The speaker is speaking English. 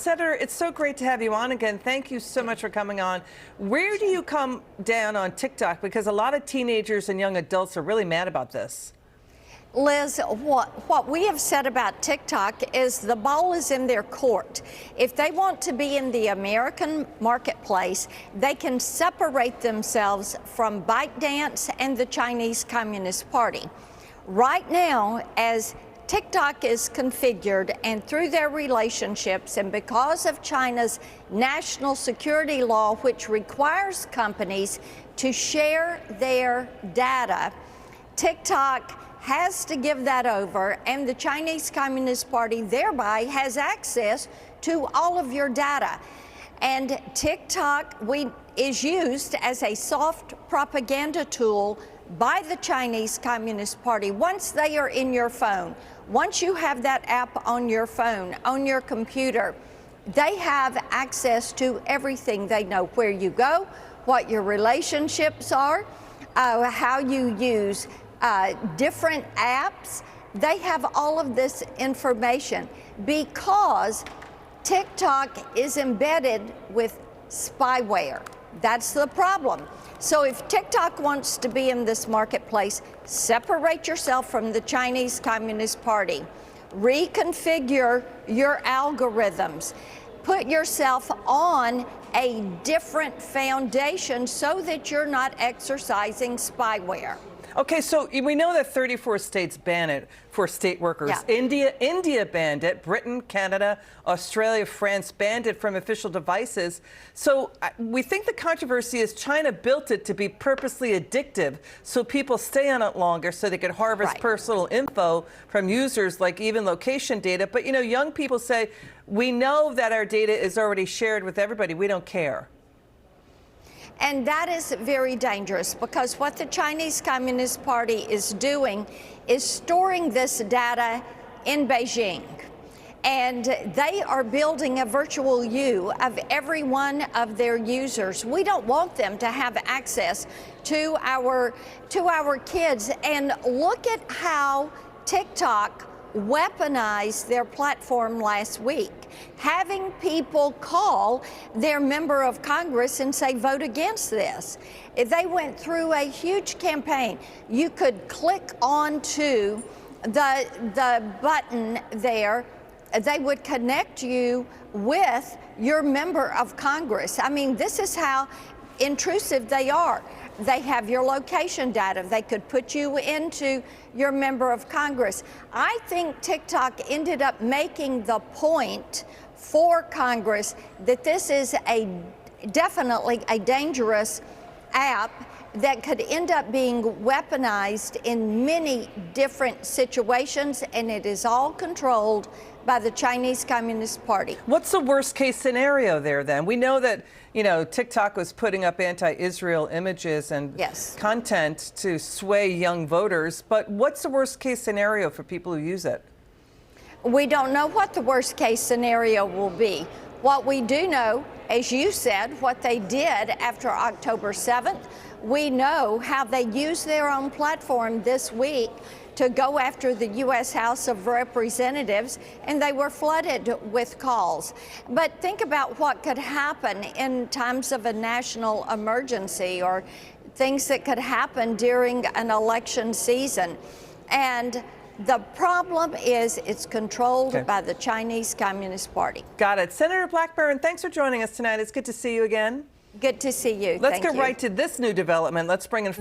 Senator, it's so great to have you on again. Thank you so much for coming on. Where do you come down on TikTok? Because a lot of teenagers and young adults are really mad about this. Liz, what we have said about TikTok is the ball is in their court. If they want to be in the American marketplace, they can separate themselves from ByteDance and the Chinese Communist Party. Right now, as TikTok is configured and through their relationships and because of China's national security law, which requires companies to share their data, TikTok has to give that over, and the Chinese Communist Party thereby has access to all of your data. And TikTok is used as a soft propaganda tool by the Chinese Communist Party. Once they are in your phone, once you have that app on your phone, on your computer, they have access to everything. They know where you go, what your relationships are, how you use different apps. They have all of this information because TikTok is embedded with spyware. That's the problem. So if TikTok wants to be in this marketplace, separate yourself from the Chinese Communist Party, reconfigure your algorithms, put yourself on a different foundation so that you're not exercising spyware. Okay, so we know that 34 states ban it for state workers. Yeah. India banned it. Britain, Canada, Australia, France banned it from official devices. So we think the controversy is China built it to be purposely addictive so people stay on it longer so they could harvest personal info from users, like even location data. But, you know, young people say, we know that our data is already shared with everybody. We don't care. And that is very dangerous because what the Chinese Communist Party is doing is storing this data in Beijing. And they are building a virtual you of every one of their users. We don't want them to have access to our kids. And look at how TikTok weaponized their platform last week, having people call their member of Congress and say, vote against this. If they went through a huge campaign, you could click on to the button there. They would connect you with your member of Congress. I mean, this is how intrusive they are. They have your location data. They could put you into your member of Congress. I think TikTok ended up making the point for Congress that this is definitely a dangerous app that could end up being weaponized in many different situations, and it is all controlled by the Chinese Communist Party. What's the worst case scenario there then? We know that, you know, TikTok was putting up anti-Israel images and content to sway young voters, but what's the worst case scenario for people who use it? We don't know what the worst case scenario will be. What we do know, as you said, what they did after October 7th, we know how they used their own platform this week to go after the U.S. House of Representatives, and they were flooded with calls. But think about what could happen in times of a national emergency or things that could happen during an election season. And the problem is it's controlled by the Chinese Communist Party. Got it. Senator Blackburn, thanks for joining us tonight. It's good to see you again. Good to see you. Let's get right to this new development. Let's bring in